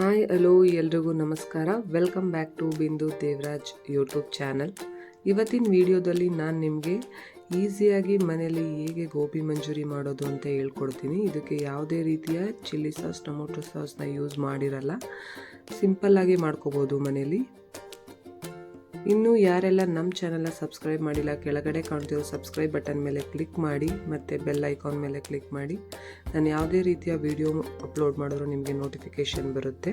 Hi hello ಎಲ್ರಿಗೂ ನಮಸ್ಕಾರ. Welcome back to ಬಿಂದು ದೇವರಾಜ್ ಯೂಟ್ಯೂಬ್ ಚಾನಲ್. ಇವತ್ತಿನ ವಿಡಿಯೋದಲ್ಲಿ ನಾನು ನಿಮಗೆ ಈಸಿಯಾಗಿ ಮನೆಯಲ್ಲಿ ಹೇಗೆ ಗೋಬಿ ಮಂಚೂರಿ ಮಾಡೋದು ಅಂತ ಹೇಳ್ಕೊಡ್ತೀನಿ. ಇದಕ್ಕೆ ಯಾವುದೇ ರೀತಿಯ ಚಿಲ್ಲಿ ಸಾಸ್, ಟೊಮೊಟೊ ಸಾಸ್ನ ಯೂಸ್ ಮಾಡಿರಲ್ಲ. ಸಿಂಪಲ್ಲಾಗಿ ಮಾಡ್ಕೋಬೋದು ಮನೆಯಲ್ಲಿ. ಇನ್ನು ಯಾರೆಲ್ಲ ನಮ್ಮ ಚಾನಲ್ನ ಸಬ್ಸ್ಕ್ರೈಬ್ ಮಾಡಿಲ್ಲ, ಕೆಳಗಡೆ ಕಾಣ್ತಿರೋ ಸಬ್ಸ್ಕ್ರೈಬ್ ಬಟನ್ ಮೇಲೆ ಕ್ಲಿಕ್ ಮಾಡಿ ಮತ್ತು ಬೆಲ್ ಐಕಾನ್ ಮೇಲೆ ಕ್ಲಿಕ್ ಮಾಡಿ. ನಾನು ಯಾವುದೇ ರೀತಿಯ ವಿಡಿಯೋ ಅಪ್ಲೋಡ್ ಮಾಡಿದ್ರು ನಿಮಗೆ ನೋಟಿಫಿಕೇಷನ್ ಬರುತ್ತೆ.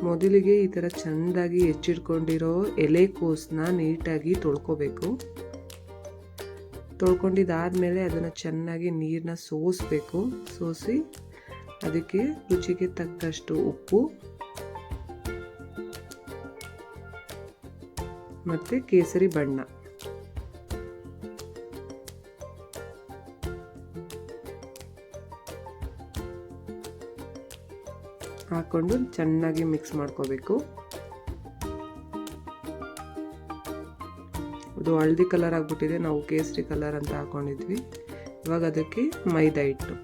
ಮೊದಲಿಗೆ ಈ ಥರ ಚೆಂದಾಗಿ ಹೆಚ್ಚಿಟ್ಕೊಂಡಿರೋ ಎಲೆಕೋಸನ್ನ ನೀಟಾಗಿ ತೊಳ್ಕೊಬೇಕು. ತೊಳ್ಕೊಂಡಿದ್ದಾದಮೇಲೆ ಅದನ್ನು ಚೆನ್ನಾಗಿ ನೀರನ್ನ ಸೋಸಬೇಕು. ಸೋಸಿ ಅದಕ್ಕೆ ರುಚಿಗೆ ತಕ್ಕಷ್ಟು ಉಪ್ಪು ಮತ್ತು ಕೇಸರಿ ಬಣ್ಣ ಹಾಕೊಂಡು ಚೆನ್ನಾಗಿ ಮಿಕ್ಸ್ ಮಾಡ್ಕೋಬೇಕು. ಅದು ಹಳದಿ ಕಲರ್ ಆಗಿಬಿಟ್ಟಿದೆ, ನಾವು ಕೇಸರಿ ಕಲರ್ ಅಂತ ಹಾಕೊಂಡಿದ್ವಿ. ಇವಾಗ ಅದಕ್ಕೆ ಮೈದಾ ಹಿಟ್ಟು,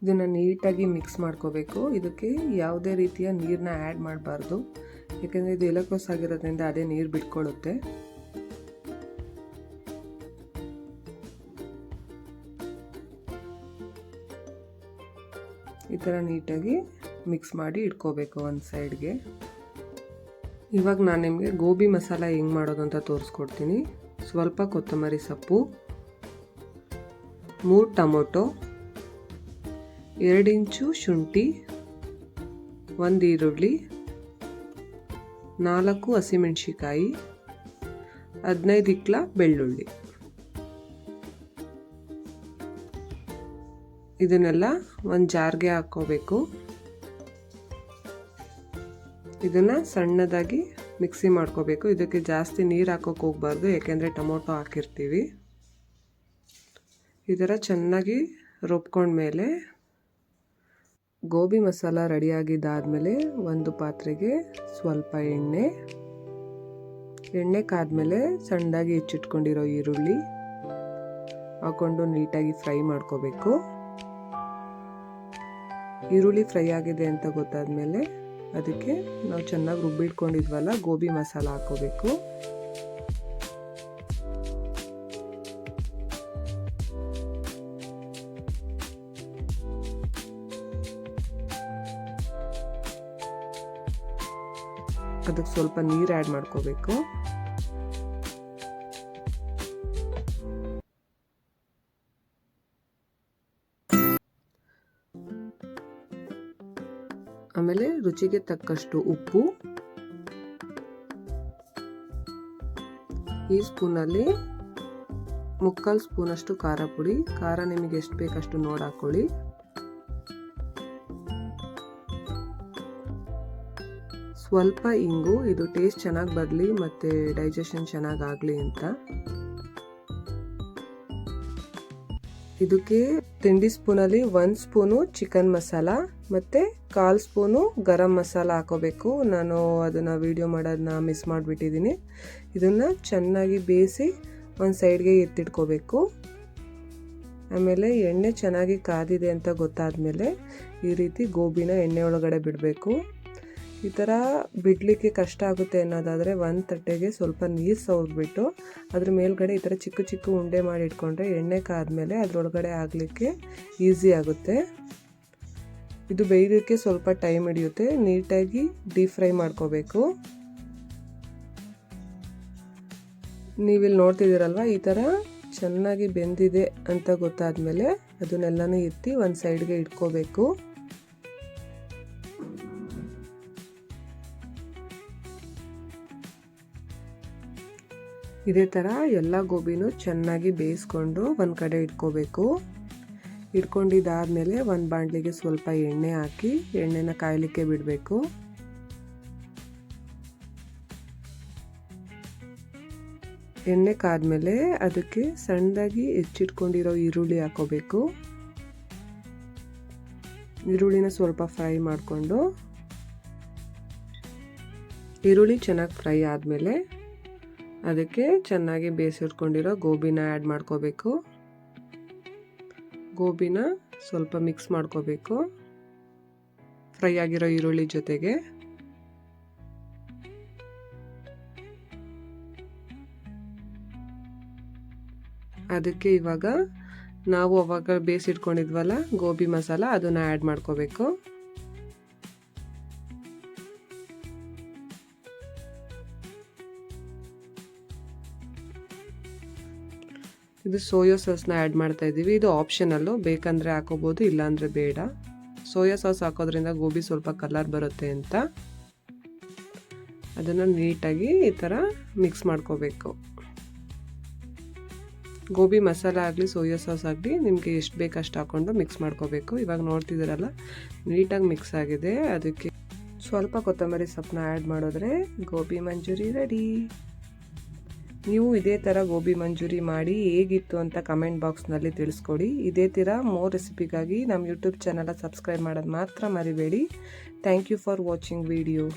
ಇದನ್ನು ನೀಟಾಗಿ ಮಿಕ್ಸ್ ಮಾಡ್ಕೋಬೇಕು. ಇದಕ್ಕೆ ಯಾವುದೇ ರೀತಿಯ ನೀರನ್ನ ಆ್ಯಡ್ ಮಾಡಬಾರ್ದು, ಯಾಕೆಂದರೆ ಇದು ಎಲೆಕೋಸ್ ಆಗಿರೋದ್ರಿಂದ ಅದೇ ನೀರು ಬಿಟ್ಕೊಳ್ಳುತ್ತೆ. ಈ ಥರ ನೀಟಾಗಿ ಮಿಕ್ಸ್ ಮಾಡಿ ಇಟ್ಕೋಬೇಕು ಒಂದು ಸೈಡ್ಗೆ. ಇವಾಗ ನಾನು ನಿಮಗೆ ಗೋಬಿ ಮಸಾಲ ಹೆಂಗೆ ಮಾಡೋದು ಅಂತ ತೋರಿಸ್ಕೊಡ್ತೀನಿ. ಸ್ವಲ್ಪ ಕೊತ್ತಂಬರಿ ಸೊಪ್ಪು, 3 ಟೊಮೊಟೊ, 2 ಇಂಚು ಶುಂಠಿ, 1 ಈರುಳ್ಳಿ, 4 ಹಸಿಮೆಣಸಿಕಾಯಿ, 15 ಇಕ್ಲ ಬೆಳ್ಳುಳ್ಳಿ. ಇದನ್ನೆಲ್ಲ ಒಂದು ಜಾರ್ಗೆ ಹಾಕ್ಕೋಬೇಕು. ಇದನ್ನು ಸಣ್ಣದಾಗಿ ಮಿಕ್ಸಿ ಮಾಡ್ಕೋಬೇಕು. ಇದಕ್ಕೆ ಜಾಸ್ತಿ ನೀರು ಹಾಕೋಕೆ ಹೋಗ್ಬಾರ್ದು, ಯಾಕೆಂದರೆ ಟೊಮೊಟೊ ಹಾಕಿರ್ತೀವಿ. ಈ ಥರ ಚೆನ್ನಾಗಿ ರುಬ್ಕೊಂಡ್ಮೇಲೆ ಗೋಬಿ ಮಸಾಲ ರೆಡಿಯಾಗಿದ್ದಾದಮೇಲೆ ಒಂದು ಪಾತ್ರೆಗೆ ಸ್ವಲ್ಪ ಎಣ್ಣೆ ಕಾದ್ಮೇಲೆ ಸಣ್ಣದಾಗಿ ಹೆಚ್ಚಿಟ್ಕೊಂಡಿರೋ ಈರುಳ್ಳಿ ಹಾಕ್ಕೊಂಡು ನೀಟಾಗಿ ಫ್ರೈ ಮಾಡ್ಕೋಬೇಕು. ಈರುಳ್ಳಿ ಫ್ರೈ ಆಗಿದೆ ಅಂತ ಗೊತ್ತಾದ್ಮೇಲೆ ಅದಕ್ಕೆ ನಾವು ಚೆನ್ನಾಗಿ ರುಬ್ಬಿಟ್ಕೊಂಡಿದ್ವಲ್ಲ ಗೋಬಿ ಮಸಾಲ ಹಾಕೋಬೇಕು. ಅದಕ್ಕೆ ಸ್ವಲ್ಪ ನೀರು ಆ್ಯಡ್ ಮಾಡ್ಕೋಬೇಕು. ಆಮೇಲೆ ರುಚಿಗೆ ತಕ್ಕಷ್ಟು ಉಪ್ಪು, ಈ ಸ್ಪೂನಲ್ಲಿ 3/4 ಸ್ಪೂನಷ್ಟು ಖಾರ ಪುಡಿ. ಖಾರ ನಿಮಗೆ ಎಷ್ಟು ಬೇಕಷ್ಟು ನೋಡಿ ಹಾಕೊಳ್ಳಿ. ಸ್ವಲ್ಪ ಇಂಗು, ಇದು ಟೇಸ್ಟ್ ಚೆನ್ನಾಗಿ ಬರಲಿ ಮತ್ತು ಡೈಜೆಷನ್ ಚೆನ್ನಾಗಾಗಲಿ ಅಂತ. ಇದಕ್ಕೆ ತಿಂಡಿ ಸ್ಪೂನಲ್ಲಿ 1 ಸ್ಪೂನು ಚಿಕನ್ ಮಸಾಲ ಮತ್ತು 1/4 ಸ್ಪೂನು ಗರಂ ಮಸಾಲ ಹಾಕೋಬೇಕು. ನಾನು ಅದನ್ನು ವಿಡಿಯೋ ಮಾಡೋದನ್ನ ಮಿಸ್ ಮಾಡಿಬಿಟ್ಟಿದ್ದೀನಿ. ಇದನ್ನು ಚೆನ್ನಾಗಿ ಬೇಯಿಸಿ ಒಂದು ಸೈಡ್ಗೆ ಎತ್ತಿಟ್ಕೋಬೇಕು. ಆಮೇಲೆ ಎಣ್ಣೆ ಚೆನ್ನಾಗಿ ಕಾದಿದೆ ಅಂತ ಗೊತ್ತಾದಮೇಲೆ ಈ ರೀತಿ ಗೋಬಿನ ಎಣ್ಣೆ ಒಳಗಡೆ ಬಿಡಬೇಕು. ಈ ಥರ ಬಿಡಲಿಕ್ಕೆ ಕಷ್ಟ ಆಗುತ್ತೆ ಅನ್ನೋದಾದರೆ ಒಂದು ತಟ್ಟೆಗೆ ಸ್ವಲ್ಪ ನೀರು ಸವರ್ಬಿಟ್ಟು ಅದ್ರ ಮೇಲ್ಗಡೆ ಈ ಥರ ಚಿಕ್ಕ ಚಿಕ್ಕ ಉಂಡೆ ಮಾಡಿ ಇಟ್ಕೊಂಡ್ರೆ ಎಣ್ಣೆ ಕಾದ್ಮೇಲೆ ಅದರೊಳಗಡೆ ಆಗಲಿಕ್ಕೆ ಈಸಿ ಆಗುತ್ತೆ. ಇದು ಬೇಯೋದಕ್ಕೆ ಸ್ವಲ್ಪ ಟೈಮ್ ಹಿಡಿಯುತ್ತೆ. ನೀಟಾಗಿ ಡೀಪ್ ಫ್ರೈ ಮಾಡ್ಕೋಬೇಕು. ನೀವಿಲ್ಲಿ ನೋಡ್ತಿದ್ದೀರಲ್ವ, ಈ ಥರ ಚೆನ್ನಾಗಿ ಬೆಂದಿದೆ ಅಂತ ಗೊತ್ತಾದಮೇಲೆ ಅದನ್ನೆಲ್ಲನೂ ಎತ್ತಿ ಒಂದು ಸೈಡ್ಗೆ ಇಟ್ಕೋಬೇಕು. ಇದೇ ಥರ ಎಲ್ಲ ಗೋಬಿನೂ ಚೆನ್ನಾಗಿ ಬೇಯಿಸ್ಕೊಂಡು ಒಂದು ಕಡೆ ಇಟ್ಕೋಬೇಕು. ಇಟ್ಕೊಂಡಿದ್ದಾದಮೇಲೆ ಒಂದು ಬಾಣಲಿಗೆ ಸ್ವಲ್ಪ ಎಣ್ಣೆ ಹಾಕಿ ಎಣ್ಣೆನ ಕಾಯಲಿಕ್ಕೆ ಬಿಡಬೇಕು. ಎಣ್ಣೆ ಕಾದ್ಮೇಲೆ ಅದಕ್ಕೆ ಸಣ್ಣದಾಗಿ ಹೆಚ್ಚಿಟ್ಕೊಂಡಿರೋ ಈರುಳ್ಳಿ ಹಾಕೋಬೇಕು. ಈರುಳ್ಳಿನ ಸ್ವಲ್ಪ ಫ್ರೈ ಮಾಡಿಕೊಂಡು ಈರುಳ್ಳಿ ಚೆನ್ನಾಗಿ ಫ್ರೈ ಆದಮೇಲೆ ಅದಕ್ಕೆ ಚೆನ್ನಾಗಿ ಬೇಯಿಸಿಟ್ಕೊಂಡಿರೋ ಗೋಬಿನ ಆ್ಯಡ್ ಮಾಡ್ಕೋಬೇಕು. ಗೋಬಿನ ಸ್ವಲ್ಪ ಮಿಕ್ಸ್ ಮಾಡ್ಕೋಬೇಕು ಫ್ರೈ ಆಗಿರೋ ಈರುಳ್ಳಿ ಜೊತೆಗೆ. ಅದಕ್ಕೆ ಇವಾಗ ನಾವು ಅವಾಗ ಬೇಯಿಸಿಟ್ಕೊಂಡಿದ್ವಲ್ಲ ಗೋಬಿ ಮಸಾಲ, ಅದನ್ನ ಆ್ಯಡ್ ಮಾಡ್ಕೋಬೇಕು. ಇದು ಸೋಯಾ ಸಾಸ್ನ ಆ್ಯಡ್ ಮಾಡ್ತಾ ಇದ್ದೀವಿ. ಇದು ಆಪ್ಷನಲ್ಲು, ಬೇಕಂದರೆ ಹಾಕೋಬೋದು, ಇಲ್ಲಾಂದರೆ ಬೇಡ. ಸೋಯಾ ಸಾಸ್ ಹಾಕೋದ್ರಿಂದ ಗೋಬಿ ಸ್ವಲ್ಪ ಕಲರ್ ಬರುತ್ತೆ ಅಂತ. ಅದನ್ನು ನೀಟಾಗಿ ಈ ಥರ ಮಿಕ್ಸ್ ಮಾಡ್ಕೋಬೇಕು. ಗೋಬಿ ಮಸಾಲ ಆಗಲಿ ಸೋಯಾ ಸಾಸ್ ಆಗಲಿ ನಿಮಗೆ ಎಷ್ಟು ಬೇಕು ಅಷ್ಟು ಹಾಕ್ಕೊಂಡು ಮಿಕ್ಸ್ ಮಾಡ್ಕೋಬೇಕು. ಇವಾಗ ನೋಡ್ತಿದ್ದೀರಲ್ಲ ನೀಟಾಗಿ ಮಿಕ್ಸ್ ಆಗಿದೆ. ಅದಕ್ಕೆ ಸ್ವಲ್ಪ ಕೊತ್ತಂಬರಿ ಸೊಪ್ಪನ್ನ ಆ್ಯಡ್ ಮಾಡಿದ್ರೆ ಗೋಬಿ ಮಂಚೂರಿ ರೆಡಿ. ನೀವು ಇದೇ ಥರ ಗೋಬಿ ಮಂಚೂರಿ ಮಾಡಿ ಹೇಗಿತ್ತು ಅಂತ ಕಮೆಂಟ್ ಬಾಕ್ಸ್ನಲ್ಲಿ ತಿಳಿಸ್ಕೊಡಿ. ಇದೇ ಥರ ಮೋರ್ ರೆಸಿಪಿಗಾಗಿ ನಮ್ಮ ಯೂಟ್ಯೂಬ್ ಚಾನಲ್ ಸಬ್ಸ್ಕ್ರೈಬ್ ಮಾಡೋದು ಮಾತ್ರ ಮರಿಬೇಡಿ. Thank you for watching video.